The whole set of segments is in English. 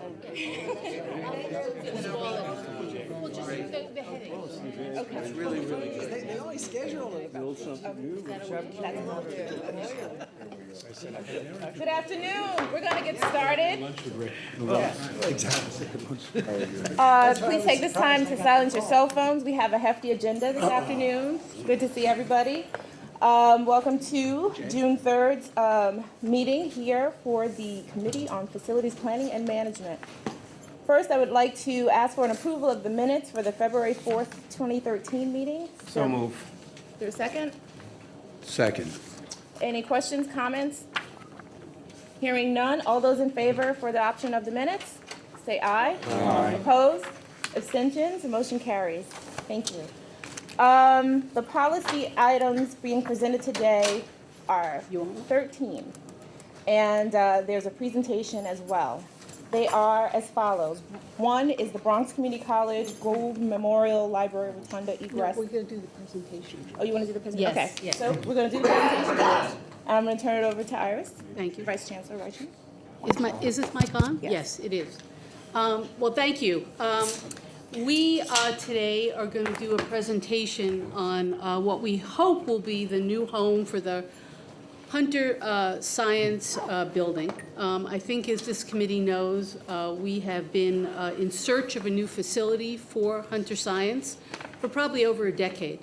It's really, really good. They only schedule it about. Good afternoon. We're going to get started. Please take this time to silence your cell phones. We have a hefty agenda this afternoon. Good to see everybody. Welcome to June 3rd's meeting here for the Committee on Facilities Planning and Management. First, I would like to ask for an approval of the minutes for the February 4th, 2013 meeting. So move. Is there a second? Second. Any questions, comments? Hearing none, all those in favor for the adoption of the minutes, say aye. Aye. Opposed? Abstentions? The motion carries. Thank you. The policy items being presented today are 13, and there's a presentation as well. They are as follows. One is the Bronx Community College Gould Memorial Library Rotunda egress. We're going to do the presentation. Oh, you want to do the presentation? Yes, Okay. yes. So we're going to do the presentation. I'm going to turn it over to Iris. Thank you. Vice Chancellor Reichman. Is this mic on? Yes. Yes, it is. Well, thank you. We today are going to do a presentation on what we hope will be the new home for the Hunter Science Building. I think, as this committee knows, we have been in search of a new facility for Hunter Science for probably over a decade.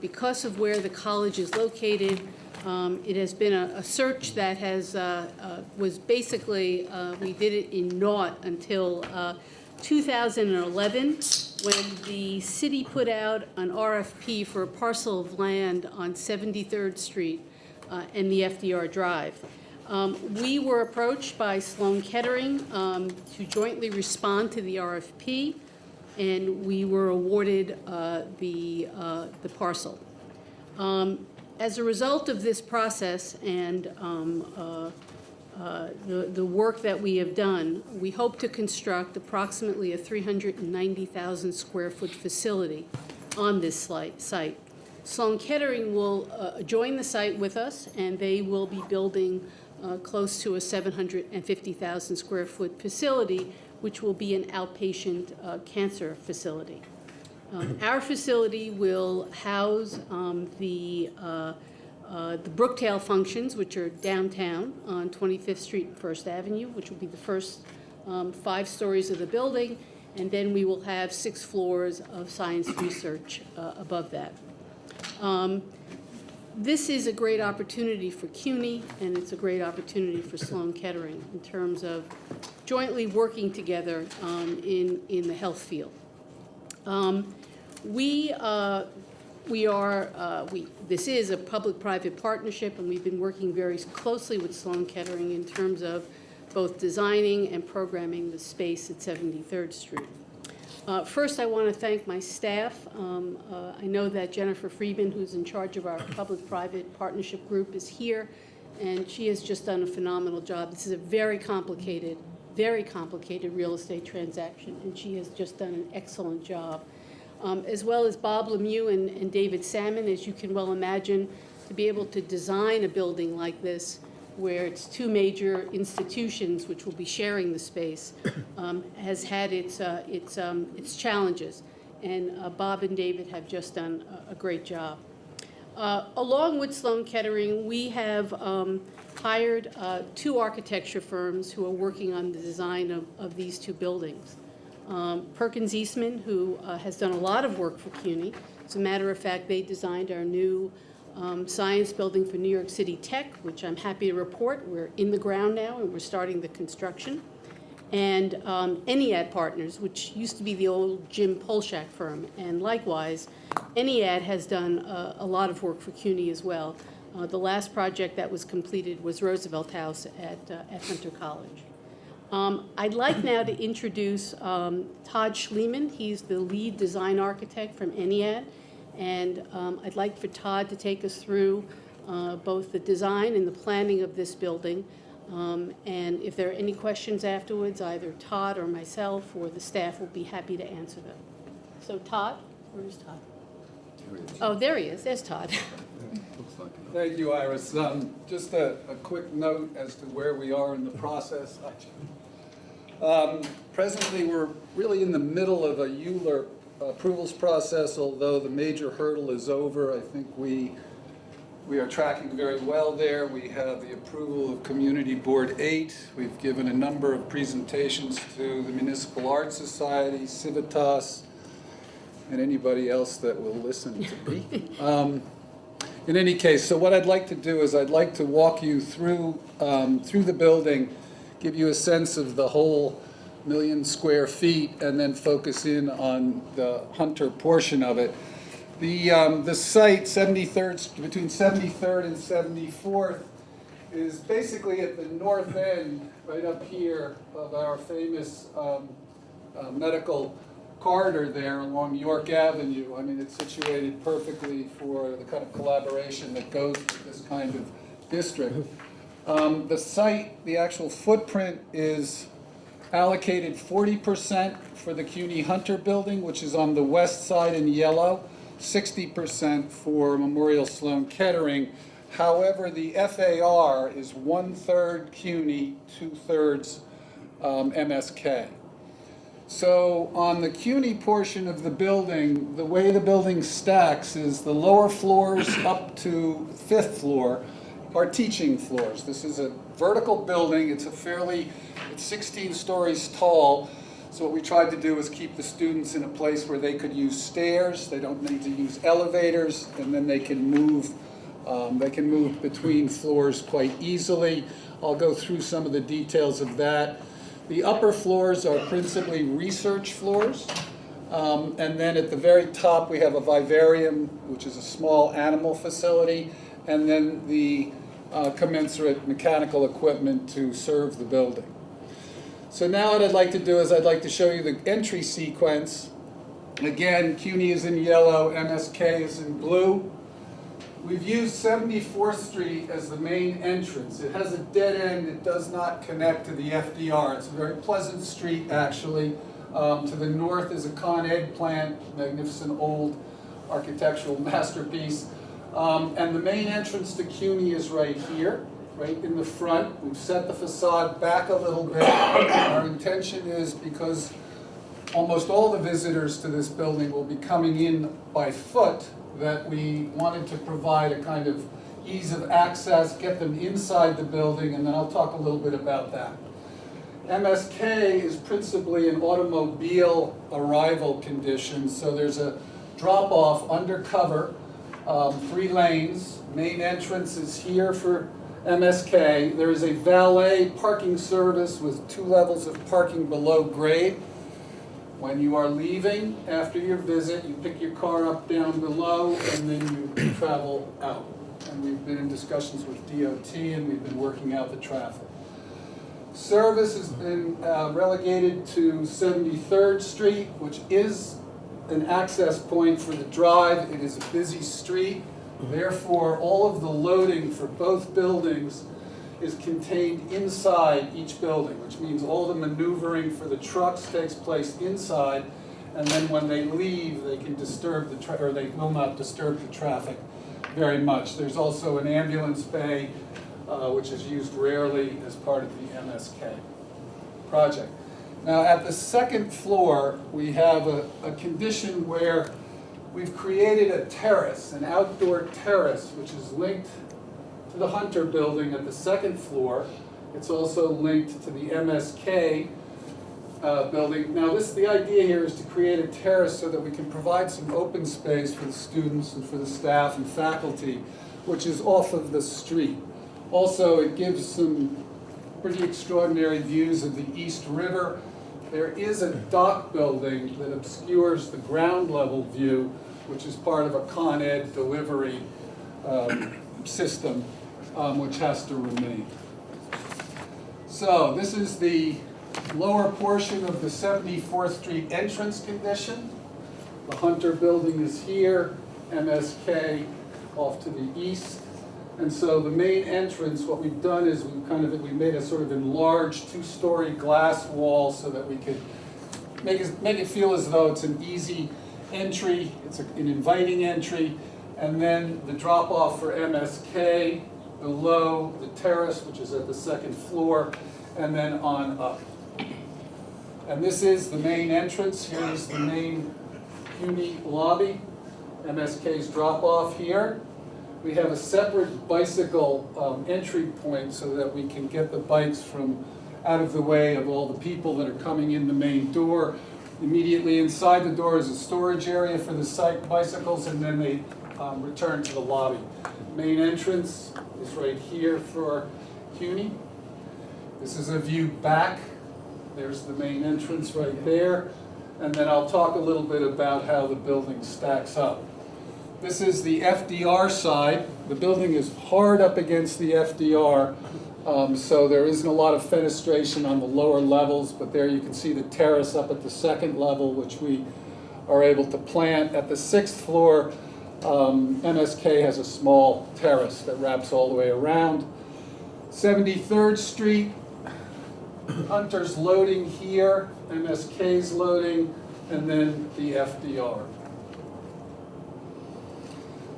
Because of where the college is located, it has been a search that has was basically, we did it in naught until 2011, when the city put out an RFP for a parcel of land on 73rd Street and the FDR Drive. We were approached by Sloan Kettering to jointly respond to the RFP, and we were awarded the parcel. As a result of this process and the work that we have done, we hope to construct approximately a 390,000 square foot facility on this site. Sloan Kettering will join the site with us, and they will be building close to a 750,000 square foot facility, which will be an outpatient cancer facility. Our facility will house the Brookdale functions, which are downtown on 25th Street and First Avenue, which will be the first 5 stories of the building, and then we will have 6 floors of science research above that. This is a great opportunity for CUNY, and it's a great opportunity for Sloan Kettering in terms of jointly working together in the health field. This is a public-private partnership, and we've been working very closely with Sloan Kettering in terms of both designing and programming the space at 73rd Street. First, I want to thank my staff. I know that Jennifer Friedman, who's in charge of our public-private partnership group, is here, and she has just done a phenomenal job. This is a very complicated real estate transaction, and she has just done an excellent job. As well as Bob Lemieux and David Salmon, as you can well imagine, to be able to design a building like this, where it's 2 major institutions which will be sharing the space, has had its challenges, and Bob and David have just done a great job. Along with Sloan Kettering, we have hired 2 architecture firms who are working on the design of these 2 buildings. Perkins Eastman, who has done a lot of work for CUNY. As a matter of fact, they designed our new science building for New York City Tech, which I'm happy to report. We're in the ground now, and we're starting the construction. And Ennead Partners, which used to be the old Jim Polshak firm. And likewise, Ennead has done a lot of work for CUNY as well. The last project that was completed was Roosevelt House at Hunter College. I'd like now to introduce Todd Schliemann. He's the lead design architect from Ennead, and I'd like for Todd to take us through both the design and the planning of this building. And if there are any questions afterwards, either Todd or myself or the staff will be happy to answer them. So Todd, where's Todd? Oh, there he is. There's Todd. Thank you, Iris. Just a quick note as to where we are in the process. Presently, we're really in the middle of a ULURP approvals process, although the major hurdle is over. I think we are tracking very well there. We have the approval of Community Board 8. We've given a number of presentations to the Municipal Art Society, Civitas, and anybody else that will listen to me. In any case, so what I'd like to do is I'd like to walk you through the building, give you a sense of the whole 1,000,000 square feet, and then focus in on the Hunter portion of it. The site, 73rd, between 73rd and 74th, is basically at the north end, right up here, of our famous medical corridor there along York Avenue. I mean, it's situated perfectly for the kind of collaboration that goes with this kind of district. The site, the actual footprint is allocated 40% for the CUNY Hunter building, which is on the west side in yellow, 60% for Memorial Sloan Kettering. However, the FAR is 1/3 CUNY, 2/3 MSK. So on the CUNY portion of the building, the way the building stacks is the lower floors up to 5th floor are teaching floors. This is a vertical building. It's 16 stories tall. So what we tried to do is keep the students in a place where they could use stairs. They don't need to use elevators, and then they can move between floors quite easily. I'll go through some of the details of that. The upper floors are principally research floors. And then at the very top, we have a vivarium, which is a small animal facility, and then the commensurate mechanical equipment to serve the building. So now what I'd like to do is I'd like to show you the entry sequence. Again, CUNY is in yellow, MSK is in blue. We've used 74th Street as the main entrance. It has a dead end. It does not connect to the FDR. It's a very pleasant street, actually. To the north is a Con Ed plant, magnificent old architectural masterpiece. And the main entrance to CUNY is right here, right in the front. We've set the facade back a little bit. Our intention is, because almost all the visitors to this building will be coming in by foot, that we wanted to provide a kind of ease of access, get them inside the building, and then I'll talk a little bit about that. MSK is principally an automobile arrival condition, so there's a drop-off undercover, 3 lanes. Main entrance is here for MSK. There is a valet parking service with 2 levels of parking below grade. When you are leaving after your visit, you pick your car up down below and then you travel out. And we've been in discussions with DOT and we've been working out the traffic. Service has been relegated to 73rd Street, which is an access point for the drive. It is a busy street. Therefore, all of the loading for both buildings is contained inside each building, which means all the maneuvering for the trucks takes place inside, and then when they leave, they can disturb or they will not disturb the traffic very much. There's also an ambulance bay, which is used rarely as part of the MSK project. Now, at the 2nd floor, we have a condition where we've created a terrace, an outdoor terrace, which is linked to the Hunter building at the 2nd floor. It's also linked to the MSK building. Now, the idea here is to create a terrace so that we can provide some open space for the students and for the staff and faculty, which is off of the street. Also, it gives some pretty extraordinary views of the East River. There is a dock building that obscures the ground level view, which is part of a Con Ed delivery system, which has to remain. So this is the lower portion of the 74th Street entrance condition. The Hunter building is here, MSK off to the east. And so the main entrance, what we've done is we made a sort of enlarged 2-story glass wall so that we could make it feel as though it's an easy entry, it's an inviting entry, and then the drop-off for MSK below the terrace, which is at the 2nd floor, and then on up. And this is the main entrance. Here is the main CUNY lobby. MSK's drop-off here. We have a separate bicycle entry point so that we can get the bikes from out of the way of all the people that are coming in the main door. Immediately inside the door is a storage area for the site bicycles, and then they return to the lobby. Main entrance is right here for CUNY. This is a view back. There's the main entrance right there. And then I'll talk a little bit about how the building stacks up. This is the FDR side. The building is hard up against the FDR, so there isn't a lot of fenestration on the lower levels, but there you can see the terrace up at the second level, which we are able to plant. At the 6th floor, MSK has a small terrace that wraps all the way around. 73rd Street, Hunter's loading here, MSK's loading, and then the FDR.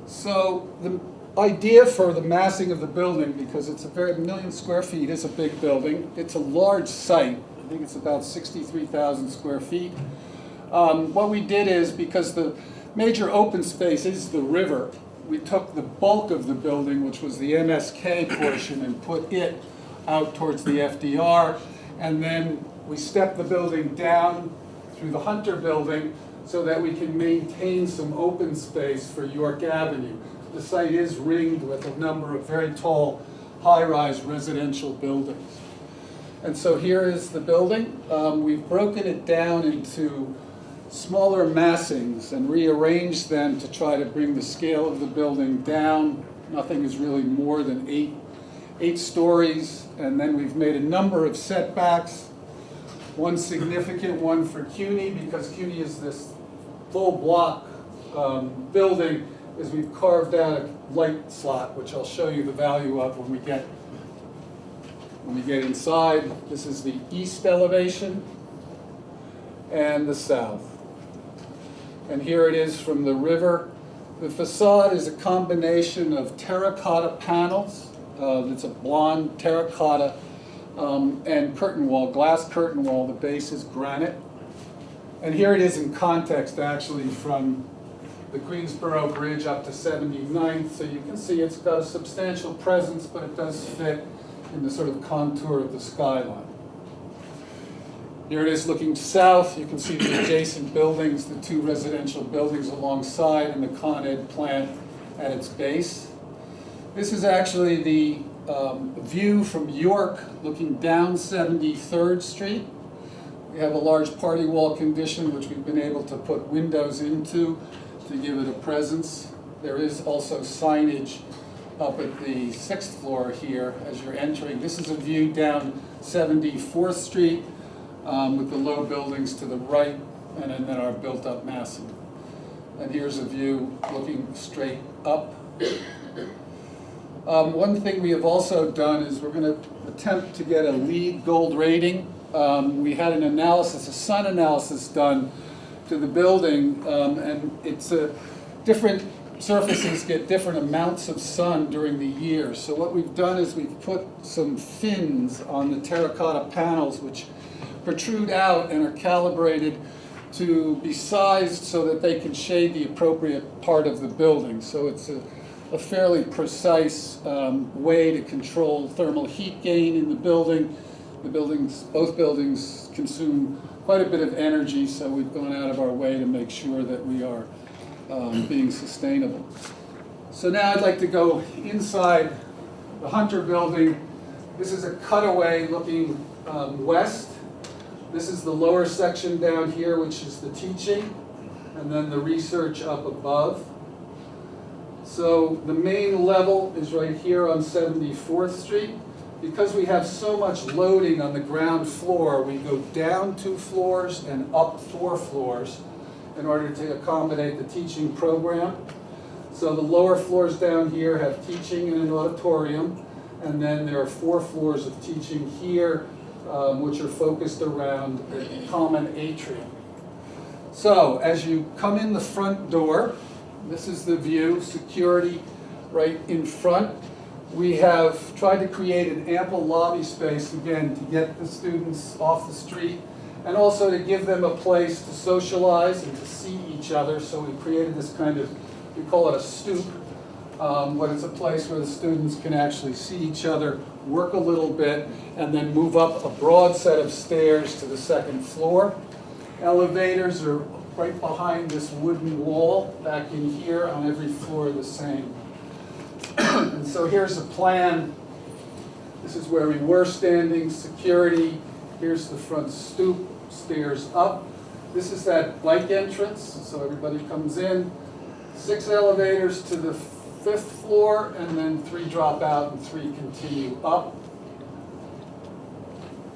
So the idea for the massing of the building, because it's a very 1 million square feet, is a big building. It's a large site. I think it's about 63,000 square feet. What we did is, because the major open space is the river, we took the bulk of the building, which was the MSK portion, and put it out towards the FDR. And then we stepped the building down through the Hunter building so that we can maintain some open space for York Avenue. The site is ringed with a number of very tall, high-rise residential buildings. And so here is the building. We've broken it down into smaller massings and rearranged them to try to bring the scale of the building down. Nothing is really more than eight stories. And then we've made a number of setbacks. One significant one for CUNY, because CUNY is this full block building, is we've carved out a light slot, which I'll show you the value of when we get inside. This is the east elevation and the south. And here it is from the river. The facade is a combination of terracotta panels. It's a blonde terracotta and curtain wall, glass curtain wall. The base is granite. And here it is in context, actually, from the Queensboro Bridge up to 79th. So you can see it's got a substantial presence, but it does fit in the sort of contour of the skyline. Here it is looking south. You can see the adjacent buildings, the two residential buildings alongside, and the Con Ed plant at its base. This is actually the view from York looking down 73rd Street. We have a large party wall condition, which we've been able to put windows into to give it a presence. There is also signage up at the 6th floor here as you're entering. This is a view down 74th Street with the low buildings to the right, and then our built-up massing. And here's a view looking straight up. One thing we have also done is we're going to attempt to get a LEED Gold rating. We had an analysis, a sun analysis done to the building, and it's different surfaces get different amounts of sun during the year. So what we've done is we've put some fins on the terracotta panels which protrude out and are calibrated to be sized so that they can shade the appropriate part of the building. So it's a fairly precise way to control thermal heat gain in the building. Both buildings consume quite a bit of energy, so we've gone out of our way to make sure that we are being sustainable. So now I'd like to go inside the Hunter building. This is a cutaway looking west. This is the lower section down here, which is the teaching, and then the research up above. So the main level is right here on 74th Street. Because we have so much loading on the ground floor, we go down 2 floors and up 4 floors in order to accommodate the teaching program. So the lower floors down here have teaching and an auditorium, and then there are 4 floors of teaching here, which are focused around a common atrium. So as you come in the front door, this is the view, security right in front. We have tried to create an ample lobby space, again, to get the students off the street and also to give them a place to socialize and to see each other. So we created this kind of, we call it a stoop, but it's a place where the students can actually see each other, work a little bit, and then move up a broad set of stairs to the second floor. Elevators are right behind this wooden wall back in here, on every floor the same. And so here's a plan. This is where we were standing, security. Here's the front stoop, stairs up. This is that bike entrance, so everybody comes in. 6 elevators to the 5th floor, and then 3 drop out and 3 continue up.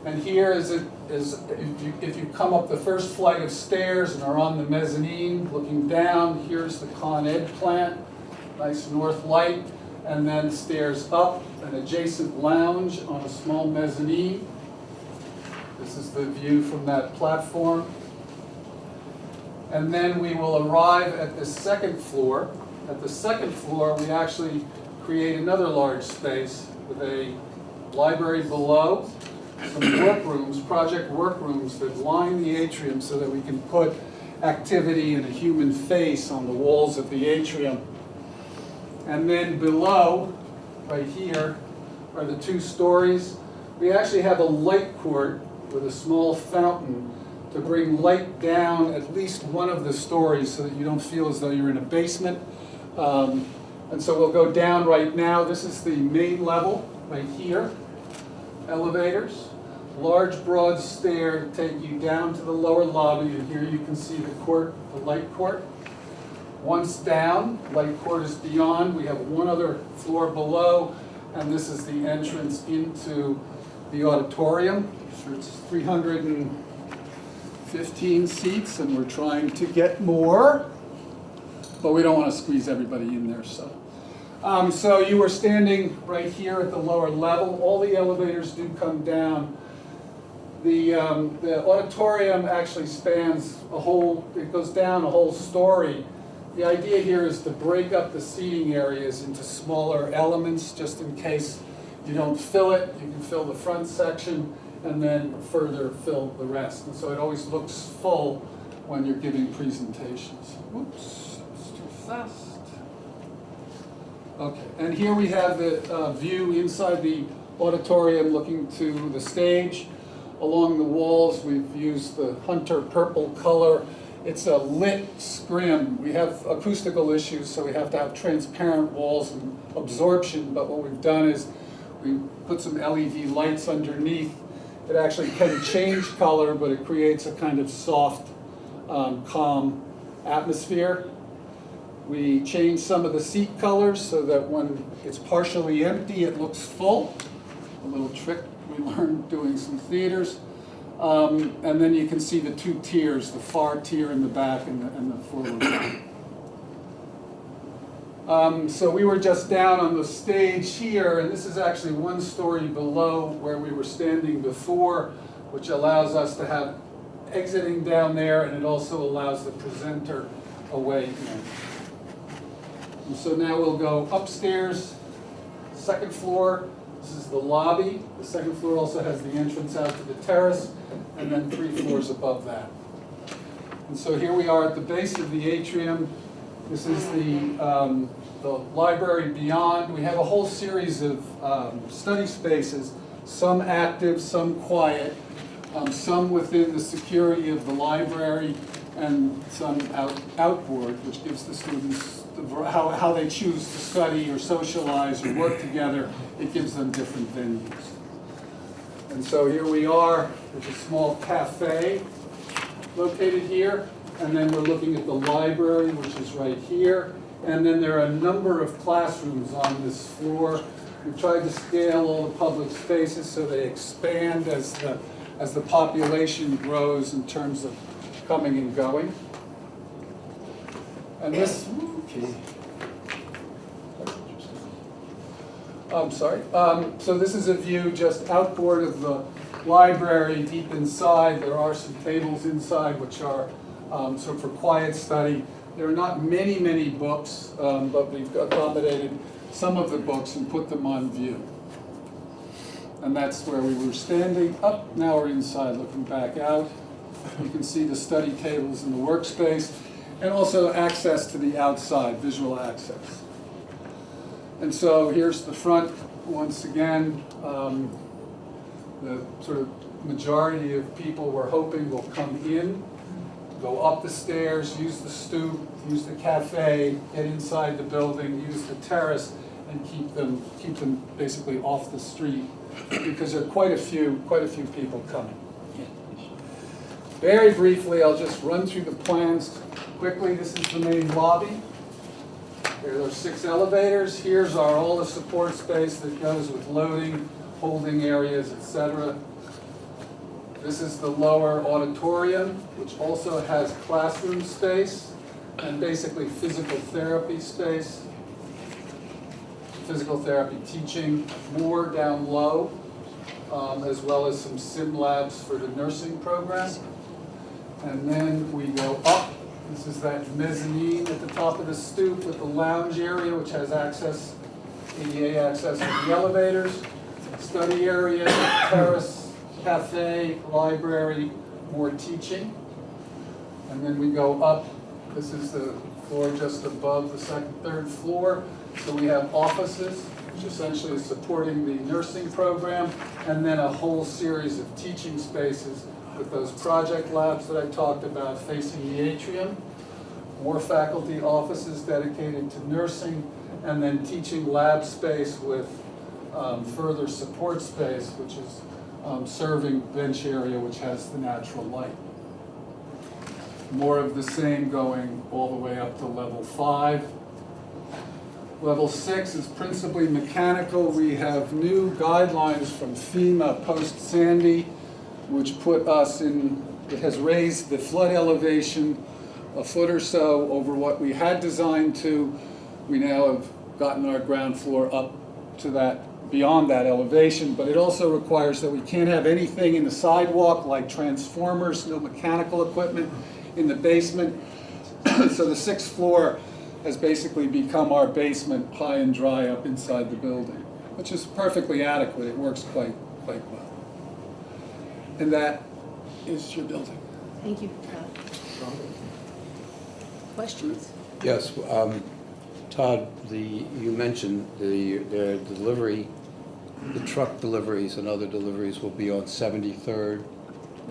And here is if you come up the first flight of stairs and are on the mezzanine looking down, here's the Con Ed plant, nice north light, and then stairs up, an adjacent lounge on a small mezzanine. This is the view from that platform. And then we will arrive at the 2nd floor. At the 2nd floor, we actually create another large space with a library below, some workrooms, project workrooms that line the atrium so that we can put activity and a human face on the walls of the atrium. And then below, right here, are the 2 stories. We actually have a light court with a small fountain to bring light down at least one of the stories so that you don't feel as though you're in a basement. And so we'll go down right now. This is the main level right here. Elevators. Large broad stair to take you down to the lower lobby, and here you can see the court, the light court. Once down, light court is beyond. We have one other floor below, and this is the entrance into the auditorium. So it's 315 seats, and we're trying to get more, but we don't want to squeeze everybody in there. So you were standing right here at the lower level. All the elevators do come down. The auditorium actually spans a whole, it goes down a whole story. The idea here is to break up the seating areas into smaller elements, just in case you don't fill it. You can fill the front section and then further fill the rest. And so it always looks full when you're giving presentations. Oops, it's too fast. Okay, and here we have the view inside the auditorium looking to the stage. Along the walls, we've used the Hunter purple color. It's a lit scrim. We have acoustical issues, so we have to have transparent walls and absorption, but what we've done is we put some LED lights underneath. It actually can change color, but it creates a kind of soft, calm atmosphere. We changed some of the seat colors so that when it's partially empty, it looks full. A little trick we learned doing some theaters. And then you can see the 2 tiers, the far tier in the back and the forward one. So we were just down on the stage here, and this is actually 1 story below where we were standing before, which allows us to have exiting down there, and it also allows the presenter away in. And so now we'll go upstairs, 2nd floor. This is the lobby. The 2nd floor also has the entrance out to the terrace, and then 3 floors above that. And so here we are at the base of the atrium. This is the library beyond. We have a whole series of study spaces, some active, some quiet, some within the security of the library, and some outboard, which gives the students how they choose to study or socialize or work together. It gives them different venues. And so here we are. There's a small cafe located here, and then we're looking at the library, which is right here. And then there are a number of classrooms on this floor. We've tried to scale all the public spaces so they expand as the population grows in terms of coming and going. And this, okay. I'm sorry. So this is a view just outboard of the library, deep inside. There are some tables inside which are sort of for quiet study. There are not many books, but we've accommodated some of the books and put them on view. And that's where we were standing. Up, now we're inside looking back out. You can see the study tables in the workspace, and also access to the outside, visual access. And so here's the front, once again. The sort of majority of people we're hoping will come in, go up the stairs, use the stoop, use the cafe, get inside the building, use the terrace, and keep them basically off the street, because there are quite a few people coming. Very briefly, I'll just run through the plans quickly. This is the main lobby. There are 6 elevators. Here's all the support space that goes with loading, holding areas, etc. This is the lower auditorium, which also has classroom space and basically physical therapy space. Physical therapy teaching more down low, as well as some sim labs for the nursing program. And then we go up. This is that mezzanine at the top of the stoop with the lounge area, which has access, ADA access to the elevators, study area, terrace, cafe, library, more teaching. And then we go up. This is the floor just above the second, third floor. So we have offices, which essentially is supporting the nursing program, and then a whole series of teaching spaces with those project labs that I talked about facing the atrium, more faculty offices dedicated to nursing, and then teaching lab space with further support space, which is serving bench area, which has the natural light. More of the same going all the way up to level 5. Level 6 is principally mechanical. We have new guidelines from FEMA post-Sandy, which put us in, it has raised the flood elevation a foot or so over what we had designed to. We now have gotten our ground floor up to that, beyond that elevation, but it also requires that we can't have anything in the sidewalk like transformers, no mechanical equipment in the basement. So the 6th floor has basically become our basement, high and dry up inside the building, which is perfectly adequate. It works quite well. And that is your building. Thank you, Todd. Questions? Yes, Todd, you mentioned the delivery, the truck deliveries and other deliveries will be on 73rd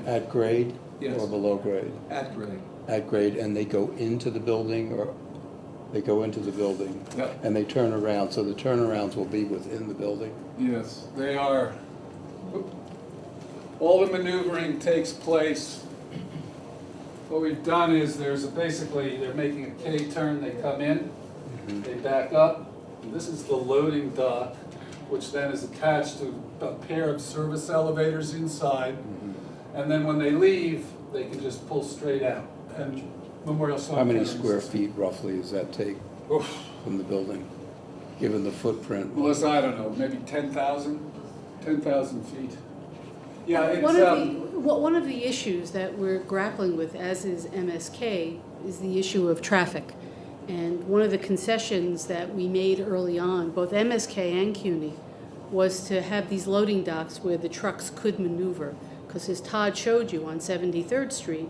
at grade? Yes. Or below grade? At grade. At grade, and they go into the building, or they go into the building? Yep. And they turn around, so the turnarounds will be within the building? Yes, they are. All the maneuvering takes place. What we've done is basically they're making a K-turn, they come in, they back up. And this is the loading dock, which then is attached to a pair of service elevators inside. And then when they leave, they can just pull straight out. And Memorial Sloan How many Kettering square is- feet roughly does that take Oof. from the building, given the footprint? Melissa, I don't know, maybe 10,000 feet. Yeah, it's, One of the issues that we're grappling with, as is MSK, is the issue of traffic. And one of the concessions that we made early on, both MSK and CUNY, was to have these loading docks where the trucks could maneuver. Because as Todd showed you on 73rd Street,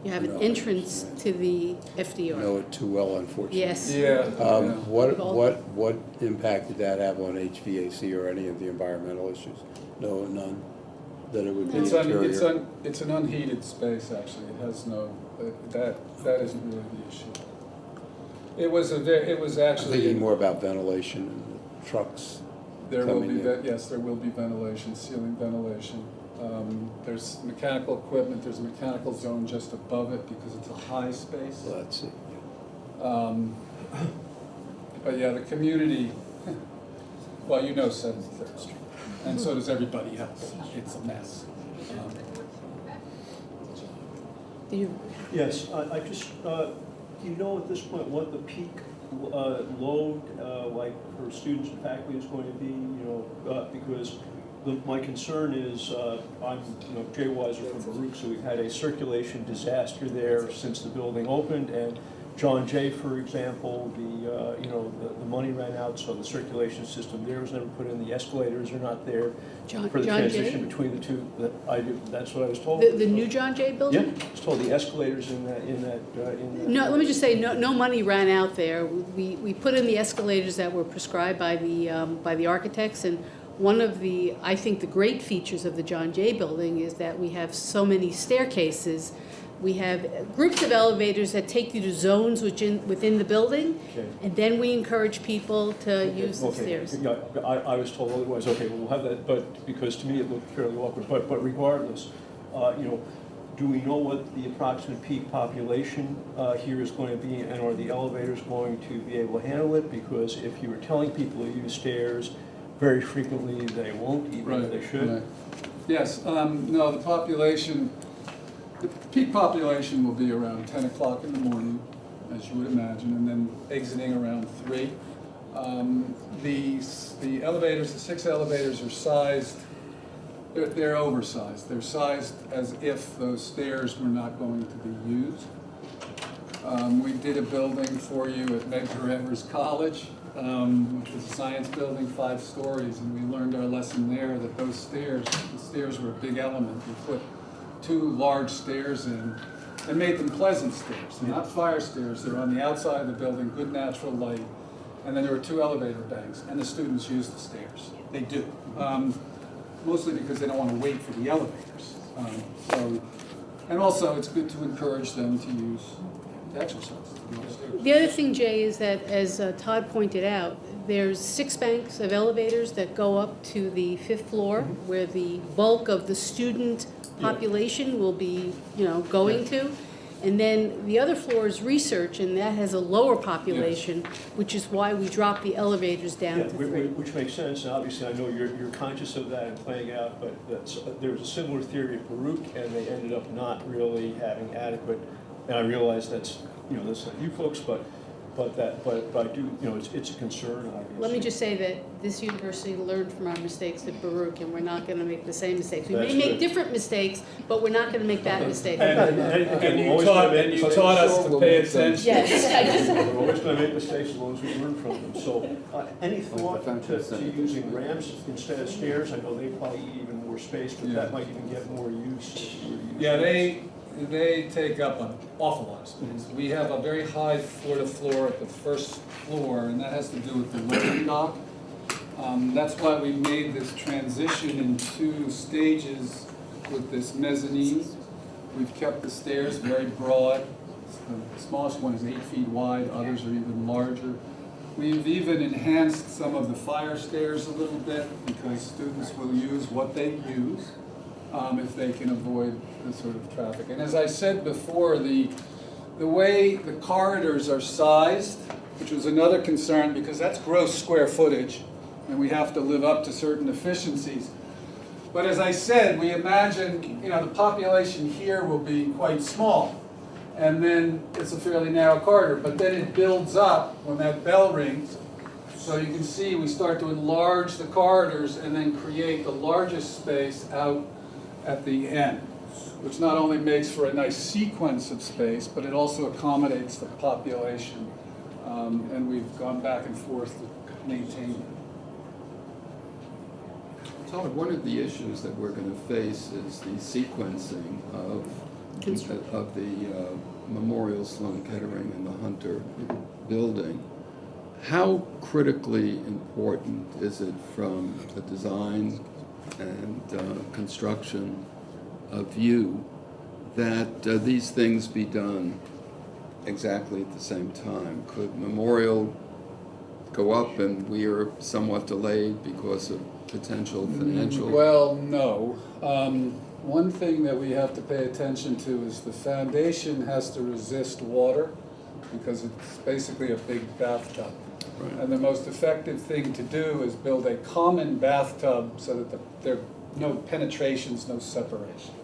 you have an No, entrance to the FDR. I know it too well, unfortunately. Yes. yeah. What impact did that have on HVAC or any of the environmental issues? No, none? That it would be interior? It's an unheated space, actually. It has no, that isn't really the issue. It was I'm actually. thinking more about ventilation and the trucks. There will be, coming in. yes, there will be ventilation, ceiling ventilation. There's mechanical equipment, there's a mechanical zone just above it because it's a high space. Well, that's it. But yeah, the community, well, you know 73rd Street, and so does everybody else. It's a mess. Yes, I just, do you know at this point what the peak load, like for students and faculty is going to be, because My concern is, I'm, Jay Weiser from Baruch, so we've had a circulation disaster there since the building opened, and John Jay, for example, the money ran out, so the circulation system there was never put in, the escalators are not there for the John Jay? transition between the two, that's what I was told. The new John Jay building? Yeah, I was told the escalators in that. No, let me just say, no money ran out there. We put in the escalators that were prescribed by the architects, and one of the, I think, the great features of the John Jay building is that we have so many staircases. We have groups of elevators that take you to zones within the building, Okay. and then we encourage people to use the Okay. stairs. Yeah, I was told otherwise, okay, well, we'll have that, but, because to me it looked fairly awkward, but regardless, do we know what the approximate peak population here is going to be, and are the elevators going to be able to handle it? Because if you were telling people to use stairs, very frequently they won't, even if they should. Right. Yes, no, the peak population will be around 10 o'clock in the morning, as you would imagine, and then exiting around 3. The elevators, the 6 elevators are sized, they're oversized. They're sized as if those stairs were not going to be used. We did a building for you at Medgar Evers College, which was a science building, 5 stories, and we learned our lesson there that the stairs were a big element. We put 2 large stairs in and made them pleasant stairs. They're not fire stairs, they're on the outside of the building, good natural light. And then there were 2 elevator banks, and the students use the stairs. They do. Mostly because they don't want to wait for the elevators. And also, it's good to encourage them to use the exercise. To go upstairs. The other thing, Jay, is that, as Todd pointed out, there's 6 banks of elevators that go up to the 5th floor, where the bulk of the student population will be, going to. And then the other floor is research, and that has a lower population, which is why we dropped the elevators down Yeah, to 3. which makes sense, and obviously I know you're conscious of that and playing out, but there was a similar theory at Baruch, and they ended up not really having adequate, and I realize that's not you folks, but I do, it's a concern, obviously. Let me just say that this university learned from our mistakes at Baruch, and we're not going to make the same mistakes. We may That's make good. different mistakes, but we're not going to make that mistake. And you always taught- gonna make and you mistakes. taught us to pay attention. Yes, We're always going to make mistakes as long as we learn from them. So, any thought to using ramps instead of stairs? I know they probably eat even more space, but that might even get more use. Yeah, they take up an awful lot of space. We have a very high floor-to-floor at the first floor, and that has to do with the loading dock. That's why we made this transition in 2 stages with this mezzanine. We've kept the stairs very broad. The smallest one is 8 feet wide, others are even larger. We've even enhanced some of the fire stairs a little bit because students will use what they use if they can avoid this sort of traffic. And as I said before, the way the corridors are sized, which was another concern because that's gross square footage and we have to live up to certain efficiencies. But as I said, we imagine, the population here will be quite small. And then it's a fairly narrow corridor, but then it builds up when that bell rings. So you can see we start to enlarge the corridors and then create the largest space out at the end, which not only makes for a nice sequence of space, but it also accommodates the population. And we've gone back and forth to maintain it. Todd, one of the issues that we're going to face is the sequencing of the Memorial Sloan Kettering and the Hunter building. How critically important is it from the design and construction view that these things be done exactly at the same time? Could Memorial go up and we are somewhat delayed because of potential financial? Well, no. One thing that we have to pay attention to is the foundation has to resist water because it's basically a big bathtub. Right. And the most effective thing to do is build a common bathtub so that there are no penetrations, no separation.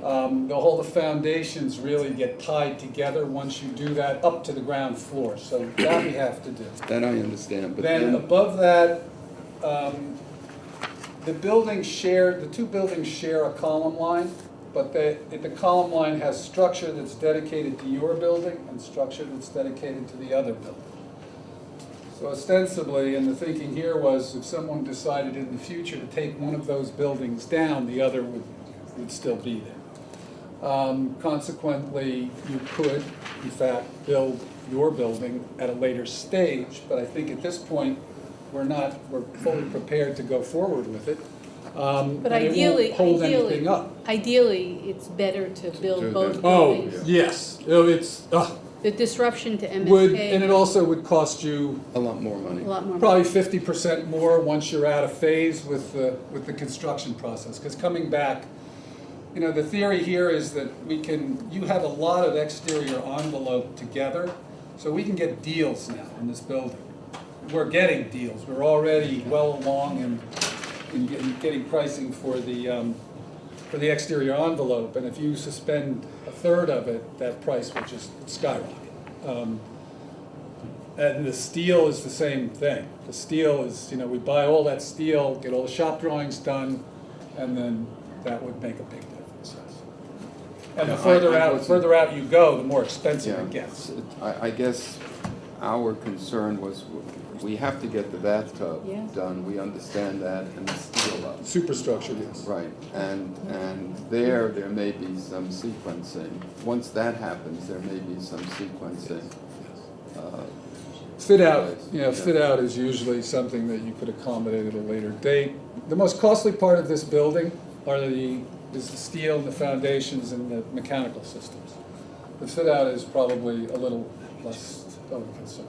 The foundations really get tied together once you do that up to the ground floor. So that we have to do. That I understand, but Then above that, the two buildings share a column line, but the column line has structure that's dedicated to your building and structure that's dedicated to the other building. So ostensibly, and the thinking here was if someone decided in the future to take one of those buildings down, the other would still be there. Consequently, you could, in fact, build your building at a later stage, but I think at this point, we're fully prepared to go forward with it. But and it won't hold anything up. ideally, it's better to build do both that. buildings. Yes, The disruption to and MSK, it also would cost you A lot more money. a lot more. probably 50% more once you're out of phase with the construction process. Because coming back, the theory here is that you have a lot of exterior envelope together, so we can get deals now in this building. We're getting deals. We're already well along in getting pricing for the exterior envelope, and if you suspend a third of it, that price will just skyrocket. And the steel is the same thing. The steel is, we buy all that steel, get all the shop drawings done, and then that would make a big difference. And the further out you go, the more expensive Yeah, it gets. I guess our concern was we have to get the bathtub Yeah. done, we understand that, and the steel up. Superstructure, yes. Right, and there may be some sequencing. Once that happens, there may be some sequencing. Fit out is usually something that you could accommodate at a later date. The most costly part of this building is the steel and the foundations and the mechanical systems. The fit out is probably a little less of a concern.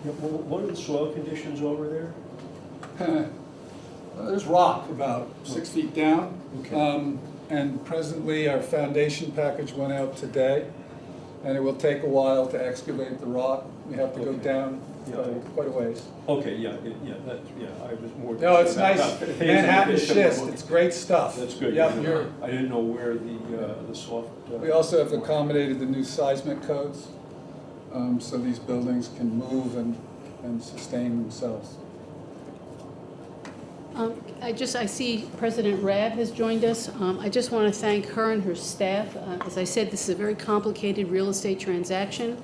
Yeah, well, what are the soil conditions over there? There's rock about 6 feet down. Okay. And presently our foundation package went out today, and it will take a while to excavate the rock. We have to go Okay. down quite a ways. Okay, I was more. No, it's concerned nice. about- Manhattan schist, it's great stuff. That's good. Yep, I didn't know where the soft. we also have accommodated the new seismic codes, so these buildings can move and sustain themselves. I see President Rad has joined us. I just want to thank her and her staff. As I said, this is a very complicated real estate transaction.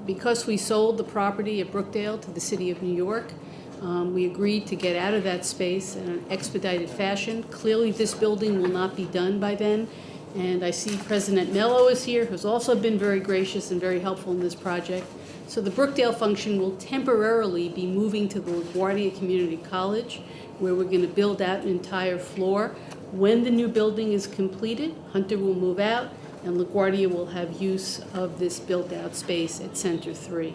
Because we sold the property at Brookdale to the City of New York, we agreed to get out of that space in an expedited fashion. Clearly, this building will not be done by then. And I see President Mello is here, who's also been very gracious and very helpful in this project. So the Brookdale function will temporarily be moving to the LaGuardia Community College, where we're going to build out an entire floor. When the new building is completed, Hunter will move out, and LaGuardia will have use of this built-out space at Center 3.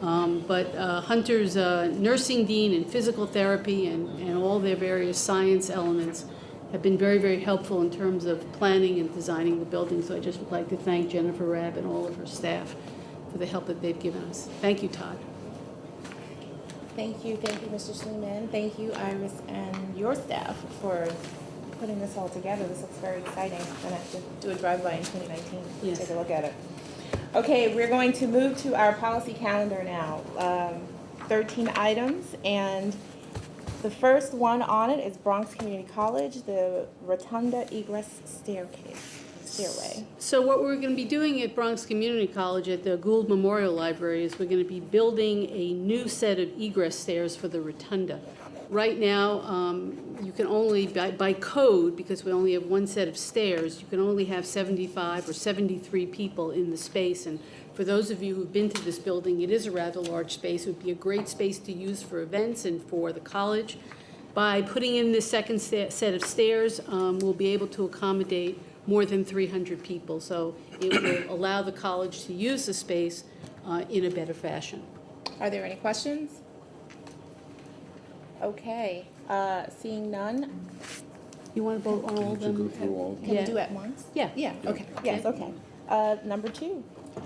But Hunter's nursing dean and physical therapy and all their various science elements have been very, very helpful in terms of planning and designing the building. So I just would like to thank Jennifer Rabb and all of her staff for the help that they've given us. Thank you, Todd. Thank you, Mr. Schliemann. Thank you, Iris, and your staff for putting this all together. This looks very exciting. I'm gonna have to do a drive-by in 2019, Yes. take a look at it. Okay, we're going to move to our policy calendar now. 13 items, and the first one on it is Bronx Community College, the Rotunda Egress Stairway. So what we're going to be doing at Bronx Community College at the Gould Memorial Library is we're going to be building a new set of egress stairs for the rotunda. Right now, you can only, by code, because we only have one set of stairs, you can only have 75 or 73 people in the space. And for those of you who've been to this building, it is a rather large space. It would be a great space to use for events and for the college. By putting in this second set of stairs, we'll be able to accommodate more than 300 people. So it will allow the college to use the space in a better fashion. Are there any questions? Okay, seeing none, You want to vote on all of To go them? through all of them. can we Yeah. do it at once? Yeah. Yeah, okay, yes, okay. Number 2,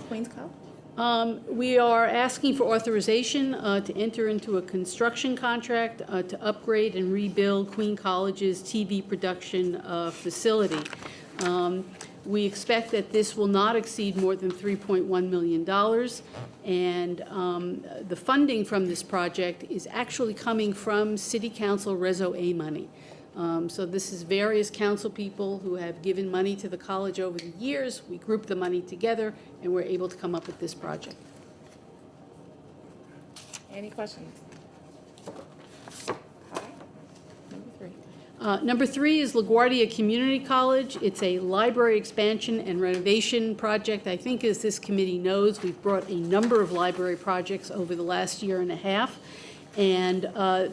Queens Co. We are asking for authorization to enter into a construction contract to upgrade and rebuild Queen College's TV production facility. We expect that this will not exceed more than $3.1 million, and the funding from this project is actually coming from City Council Reso A money. So this is various council people who have given money to the college over the years. We grouped the money together, and we're able to come up with this project. Any questions? Hi. Number 3. Number 3 is LaGuardia Community College. It's a library expansion and renovation project. I think, as this committee knows, we've brought a number of library projects over the last year and a half, and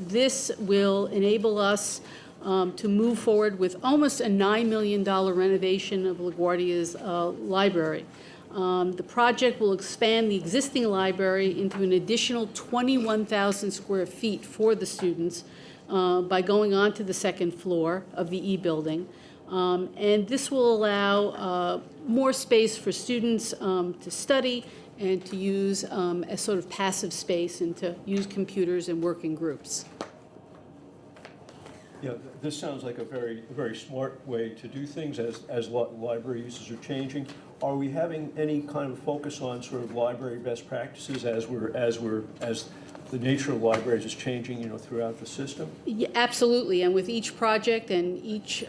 this will enable us to move forward with almost a $9 million renovation of LaGuardia's library. The project will expand the existing library into an additional 21,000 square feet for the students by going on to the second floor of the E building. And this will allow more space for students to study and to use as sort of passive space and to use computers and work in groups. Yeah, this sounds like a very smart way to do things as library uses are changing. Are we having any kind of focus on sort of library best practices as the nature of libraries is changing, throughout the system? Yeah, absolutely, and with each project and each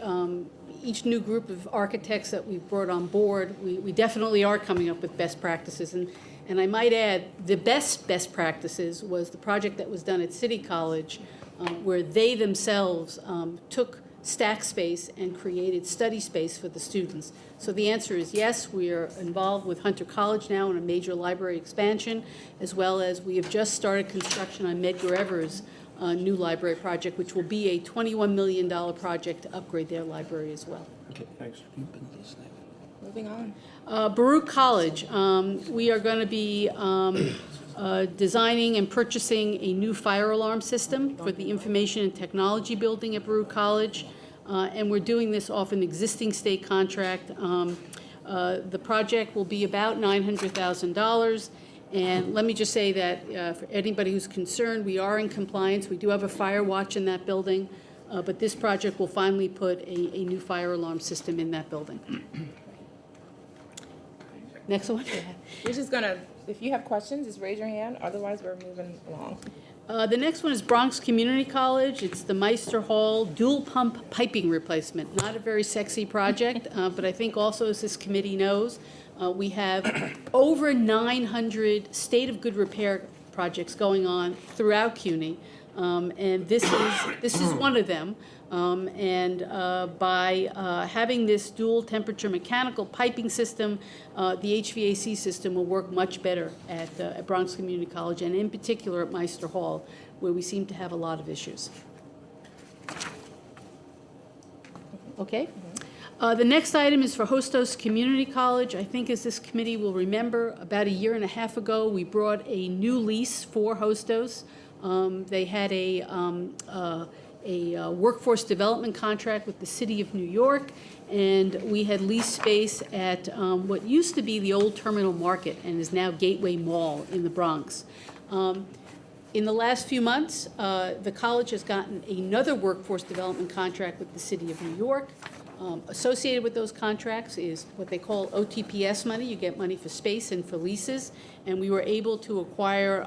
new group of architects that we've brought on board, we definitely are coming up with best practices. And I might add, the best practices was the project that was done at City College, where they themselves took stack space and created study space for the students. So the answer is yes, we are involved with Hunter College now in a major library expansion, as well as we have just started construction on Medgar Evers' new library project, which will be a $21 million project to upgrade their library as well. Okay, thanks. Moving on. Baruch College, we are going to be designing and purchasing a new fire alarm system for the Information and Technology Building at Baruch College, and we're doing this off an existing state contract. The project will be about $900,000, and let me just say that for anybody who's concerned, we are in compliance. We do have a fire watch in that building, but this project will finally put a new fire alarm system in that building. Next one. We're just gonna, if you have questions, just raise your hand, otherwise we're moving along. The next one is Bronx Community College. It's the Meister Hall dual pump piping replacement. Not a very sexy project, but I think also, as this committee knows, we have over 900 state of good repair projects going on throughout CUNY, and this is one of them. By having this dual temperature mechanical piping system, the HVAC system will work much better at Bronx Community College, and in particular at Meister Hall, where we seem to have a lot of issues. Okay? The next item is for Hostos Community College. I think, as this committee will remember, about a year and a half ago, we brought a new lease for Hostos. They had a workforce development contract with the City of New York, and we had leased space at what used to be the old Terminal Market and is now Gateway Mall in the Bronx. In the last few months, the college has gotten another workforce development contract with the City of New York. Associated with those contracts is what they call OTPS money. You get money for space and for leases, and we were able to acquire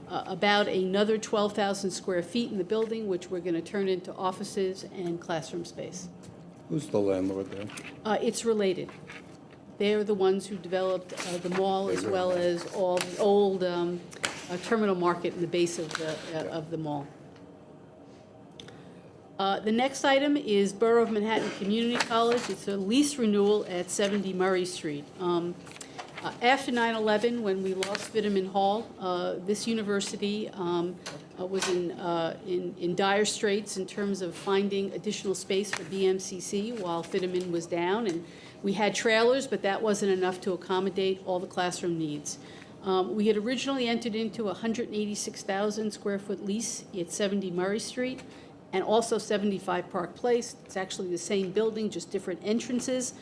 about another 12,000 square feet in the building, which we're going to turn into offices and classroom space. Who's the landlord there? It's related. They're the ones who developed the mall, as well as all the old Terminal Market in the base of the mall. The next item is Borough of Manhattan Community College. It's a lease renewal at 70 Murray Street. After 9/11, when we lost Fitterman Hall, this university was in dire straits in terms of finding additional space for BMCC while Fitterman was down. And we had trailers, but that wasn't enough to accommodate all the classroom needs. We had originally entered into a 186,000 square foot lease at 70 Murray Street and also 75 Park Place. It's actually the same building, just different entrances.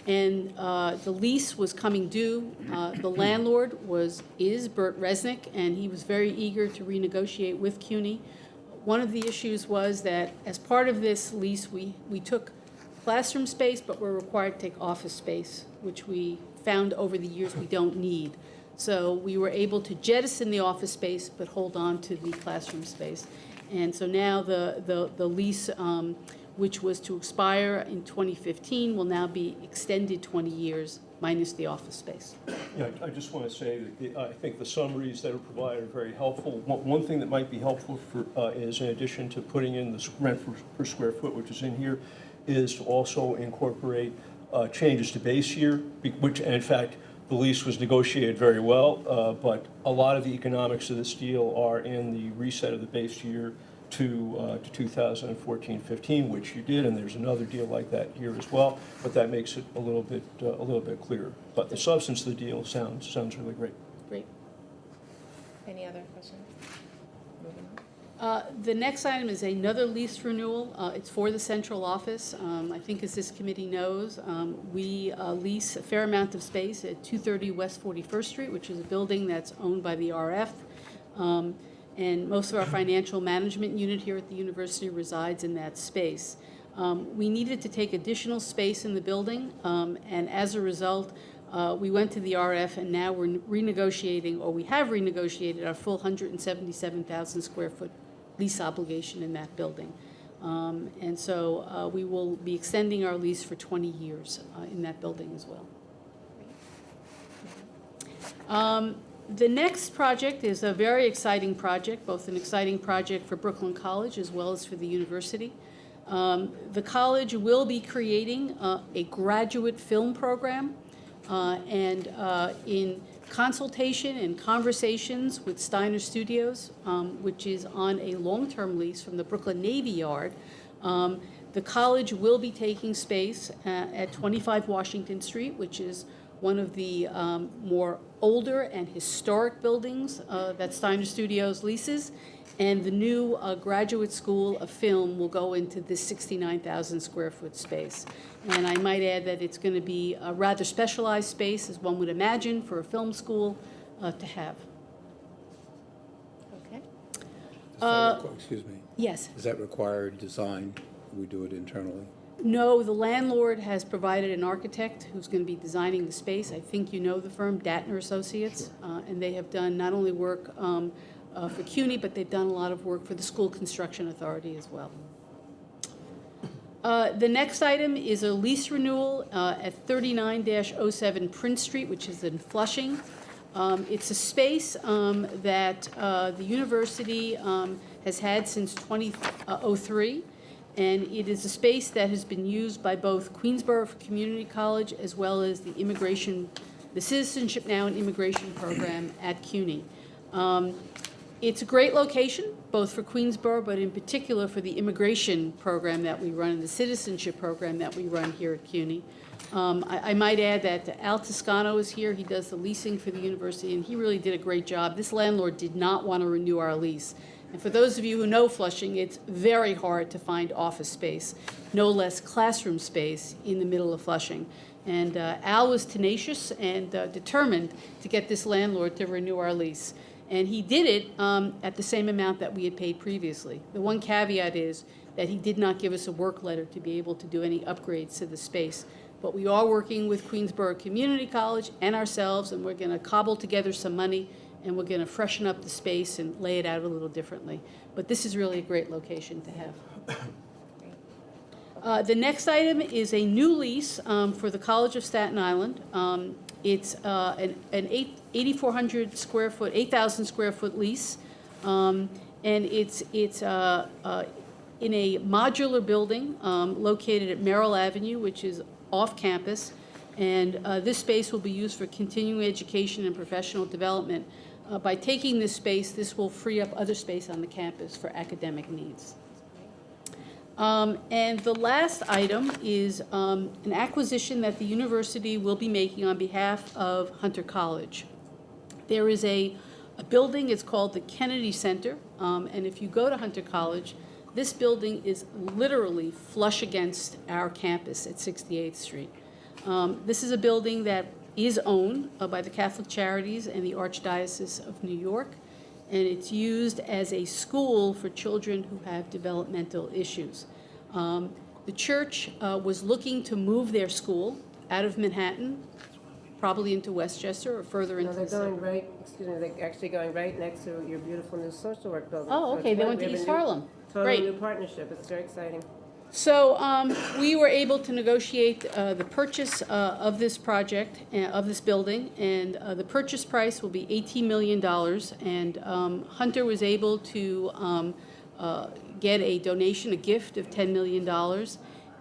And the lease was coming due. The landlord is Bert Resnick, and he was very eager to renegotiate with CUNY. One of the issues was that as part of this lease, we took classroom space, but we're required to take office space, which we found over the years we don't need. So we were able to jettison the office space, but hold on to the classroom space. And so now the lease, which was to expire in 2015, will now be extended 20 years, minus the office space. Yeah, I just want to say that I think the summaries that are provided are very helpful. One thing that might be helpful for, is in addition to putting in the rent per square foot, which is in here, is to also incorporate changes to base year, which in fact, the lease was negotiated very well, but a lot of the economics of this deal are in the reset of the base year to 2014-15, which you did, and there's another deal like that here as well, but that makes it a little bit clearer. But the substance of the deal sounds really great. Great. Any other questions? Moving on. The next item is another lease renewal. It's for the central office. I think as this committee knows, we lease a fair amount of space at 230 West 41st Street, which is a building that's owned by the RF. And most of our financial management unit here at the university resides in that space. We needed to take additional space in the building, and as a result, we went to the RF, and now we're renegotiating, or we have renegotiated, our full 177,000 square foot lease obligation in that building. And so we will be extending our lease for 20 years in that building as well. The next project is a very exciting project, both an exciting project for Brooklyn College as well as for the university. The college will be creating a graduate film program, and in consultation and conversations with Steiner Studios, which is on a long-term lease from the Brooklyn Navy Yard, the college will be taking space at 25 Washington Street, which is one of the more older and historic buildings that Steiner Studios leases, and the new Graduate School of Film will go into this 69,000 square foot space. And I might add that it's going to be a rather specialized space, as one would imagine, for a film school to have. Okay. Excuse me, Yes. does that require design? We do it internally? No, the landlord has provided an architect who's going to be designing the space. I think you know the firm, Datner Associates, and they have done not only work for CUNY, but they've done a lot of work for the School Construction Authority as well. The next item is a lease renewal at 39-07 Prince Street, which is in Flushing. It's a space that the university has had since 2003. And it is a space that has been used by both Queensborough Community College as well as the Citizenship Now and Immigration Program at CUNY. It's a great location, both for Queensborough, but in particular for the immigration program that we run and the citizenship program that we run here at CUNY. I might add that Al Toscano is here. He does the leasing for the university, and he really did a great job. This landlord did not want to renew our lease. And for those of you who know Flushing, it's very hard to find office space, no less classroom space in the middle of Flushing. And Al was tenacious and determined to get this landlord to renew our lease. And he did it at the same amount that we had paid previously. The one caveat is that he did not give us a work letter to be able to do any upgrades to the space. But we are working with Queensborough Community College and ourselves, and we're going to cobble together some money, and we're going to freshen up the space and lay it out a little differently. But this is really a great location to have. The next item is a new lease for the College of Staten Island. It's an 8,400 square foot, 8,000 square foot lease, and it's in a modular building located at Merrill Avenue, which is off campus, and this space will be used for continuing education and professional development. By taking this space, this will free up other space on the campus for academic needs. And the last item is an acquisition that the university will be making on behalf of Hunter College. There is a building, it's called the Kennedy Center, and if you go to Hunter College, this building is literally flush against our campus at 68th Street. This is a building that is owned by the Catholic Charities and the Archdiocese of New York, and it's used as a school for children who have developmental issues. The church was looking to move their school out of Manhattan, probably into Westchester or further into No, they're the suburbs. going right, excuse me, they're actually going right next to your beautiful new social work building. Oh, So okay, it's they one- went to we have a East new- Harlem. Totally Great. new partnership, it's very exciting. So we were able to negotiate the purchase of this project, of this building, and the purchase price will be $18 million. And Hunter was able to get a donation, a gift of $10 million.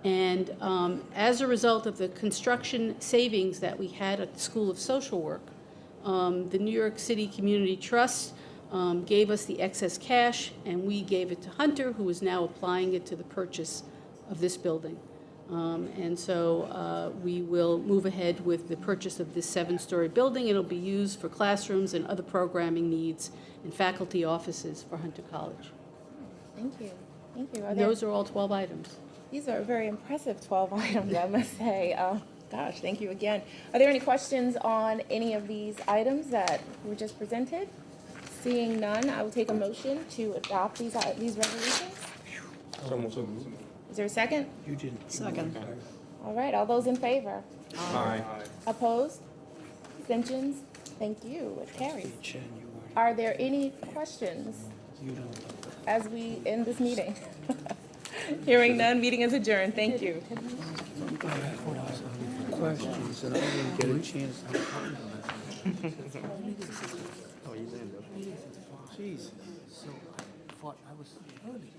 And as a result of the construction savings that we had at the School of Social Work, the New York City Community Trust gave us the excess cash, and we gave it to Hunter, who is now applying it to the purchase of this building. And so we will move ahead with the purchase of this 7-story building. It'll be used for classrooms and other programming needs and faculty offices for Hunter College. Thank you. Thank you. Are And there- those are all 12 items. These are very impressive 12 items, I must say. Gosh, thank you again. Are there any questions on any of these items that were just presented? Seeing none, I will take a motion to adopt these resolutions. Is there a second? You didn't. Second. All right, all those in favor? Aye. Opposed? Abstentions? Thank you, it carries. Chen, you already, Are there any questions you don't. as we end this meeting? Hearing none, meeting is adjourned. Thank you. Questions, and I didn't get a chance. Jesus. So I thought I was early.